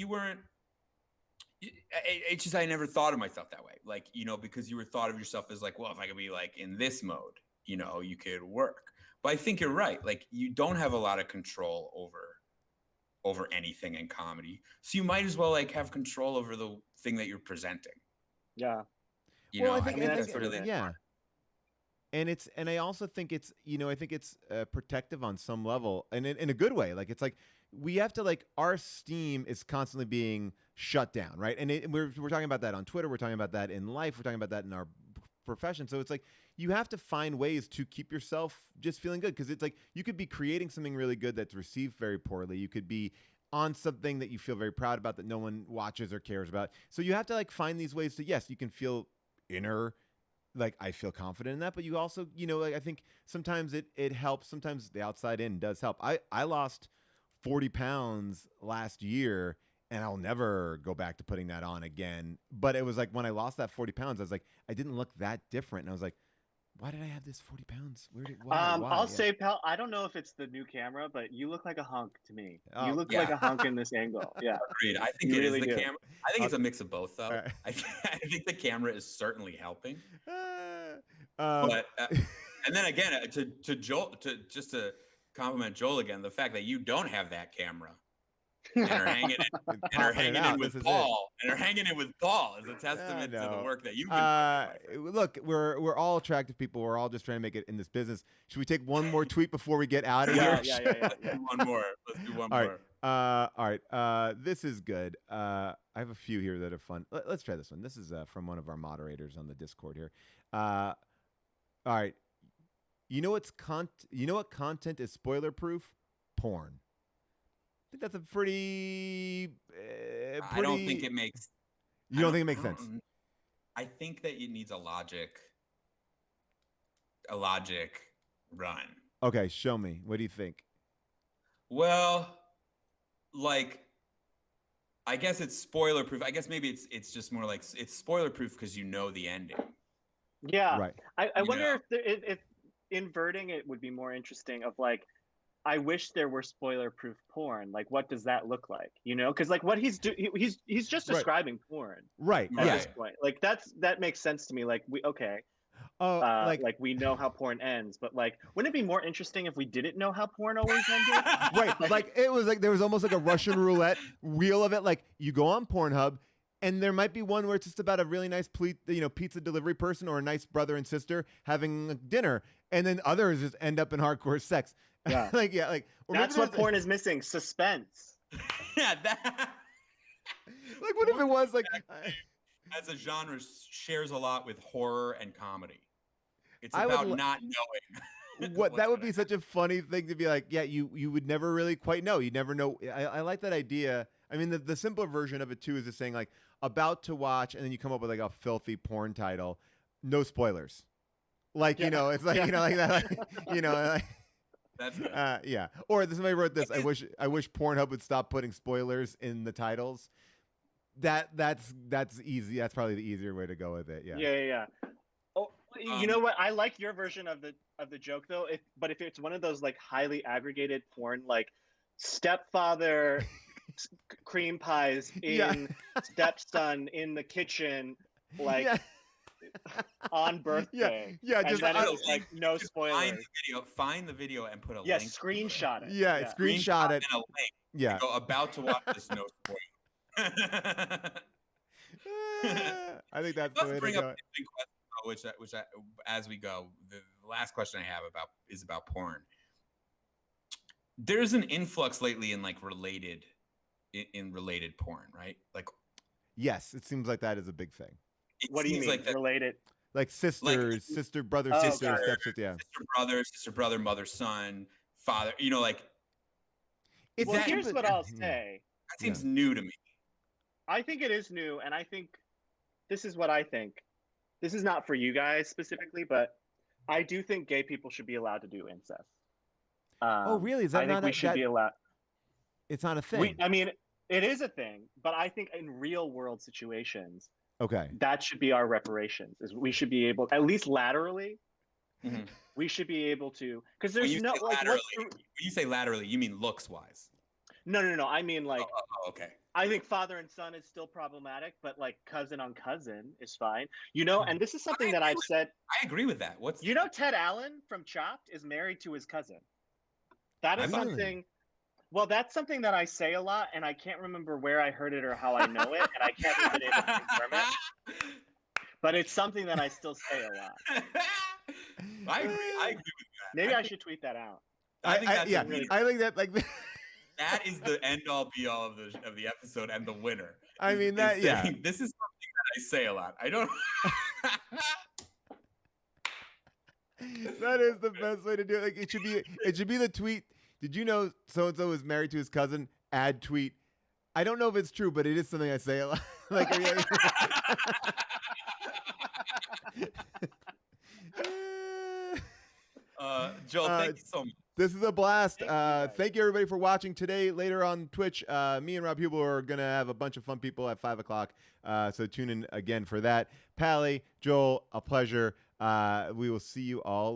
It's just I never thought of myself that way, like, you know, because you were thought of yourself as like, well, if I could be like in this mode, you know, you could work. But I think you're right. Like you don't have a lot of control over anything in comedy, so you might as well like have control over the thing that you're presenting. Yeah. You know, I think that's really yeah. And I also think it's, you know, I think it's protective on some level, and in a good way. Like it's like we have to like our steam is constantly being shut down, right? And we're talking about that on Twitter. We're talking about that in life. We're talking about that in our profession. So it's like you have to find ways to keep yourself just feeling good, because it's like you could be creating something really good that's received very poorly. You could be on something that you feel very proud about that no one watches or cares about. So you have to like find these ways to, yes, you can feel inner, like I feel confident in that, but you also, you know, like I think sometimes it helps. Sometimes the outside in does help. I lost 40 pounds last year, and I'll never go back to putting that on again. But it was like when I lost that 40 pounds, I was like, I didn't look that different. And I was like, why did I have this 40 pounds? Why? I'll say, pal, I don't know if it's the new camera, but you look like a hunk to me. You look like a hunk in this angle. Yeah. Agreed. I think really is the camera. I think it's a mix of both, though. Right. I think the camera is certainly helping. But and then again, to Joel, to compliment Joel again, the fact that you don't have that camera and are hanging in with Paul is a testament to the work that you've been doing. Look, we're all attractive people. We're all just trying to make it in this business. Should we take one more tweet before we get out of here? Yeah. Let's do one more. All right. This is good. I have a few here that are fun. Let's try this one. This is from one of our moderators on the Discord here. All right. You know what content is spoiler proof? Porn. I think that's a pretty. I don't think it makes. You don't think it makes sense? I think that it needs a logic run. Okay, show me. What do you think? Well, like, I guess it's spoiler proof. I guess maybe it's just more like it's spoiler proof because you know the ending. Yeah. Right. I wonder if inverting it would be more interesting. Of like, I wish there were spoiler-proof porn. Like, what does that look like? You know, because like what he's just describing porn, right? At this point, like that makes sense to me. Like Oh, like we know how porn ends, but like, wouldn't it be more interesting if we didn't know how porn always ended? right. Like it was like there was almost like a Russian roulette wheel of it. Like you go on Pornhub, and there might be one where it's just about a really nice pizza delivery person or a nice brother and sister having dinner, and then others just end up in hardcore sex. Yeah. Or that's what porn is missing: suspense. Yeah, that. Like what if it was like as a genre shares a lot with horror and comedy. It's about not knowing. what that would be such a funny thing to be like. Yeah, you would never really quite know. You never know. I like that idea. I mean, the simpler version of it too is just saying like about to watch, and then you come up with like a filthy porn title, no spoilers. Like it's like like that. Like, like, that's good. Yeah. Or somebody wrote this. I wish Pornhub would stop putting spoilers in the titles. That's easy. That's probably the easier way to go with it. Yeah. Yeah. Oh, you know what? I like your version of the joke though. But if it's one of those like highly aggregated porn, like stepfather cream pies in stepson in the kitchen, like on birthday. Yeah. And Just then it's like no spoilers. Find the video and put a link. Screenshot it. Yeah, screenshot it. And a link. Yeah. Go about to watch this, no spoilers. I think that's the way to bring go. up a big question, which as we go, the last question I have is about porn. There's an influx lately in like related porn, right? Like, yes, it seems like that is a big thing. What do you mean? Like related? Like sisters, sister, brother, sister, stepsister, yeah. Sister, brother, mother, son, father. Like. Here's what I'll say. That seems new to me. I think it is new, and I think this is what I think. This is not for you guys specifically, but I do think gay people should be allowed to do incest. Oh, really? Is that I think we should be allowed. It's not a thing. I mean, it is a thing, but I think in real world situations, okay, that should be our reparations. Is we should be able, at least laterally, we should be able to, because there's when you say laterally, you mean looks wise. No. I mean like. Oh, okay. I think father and son is still problematic, but like cousin on cousin is fine. And this is something that I've said. I agree with that. Ted Allen from Chopped is married to his cousin. That is something. Well, that's something that I say a lot, and I can't remember where I heard it or how I know it, and I can't been able to confirm it. But it's something that I still say a lot. I agree with that. Maybe I should tweet that out. I think that's I think that like. That is the end all be all of the episode and the winner. I mean this is something that I say a lot. I don't. That is the best way to do it. Like it should be the tweet. Did you know so and so is married to his cousin? Add tweet. I don't know if it's true, but it is something I say a lot. Like. Joel, thank you so much. This is a blast. Thank you everybody for watching today. Later on Twitch, me and Rob Hubel are going to have a bunch of fun people at 5 o'clock. So tune in again for that. Pally, Joel, a pleasure. We will see you all later.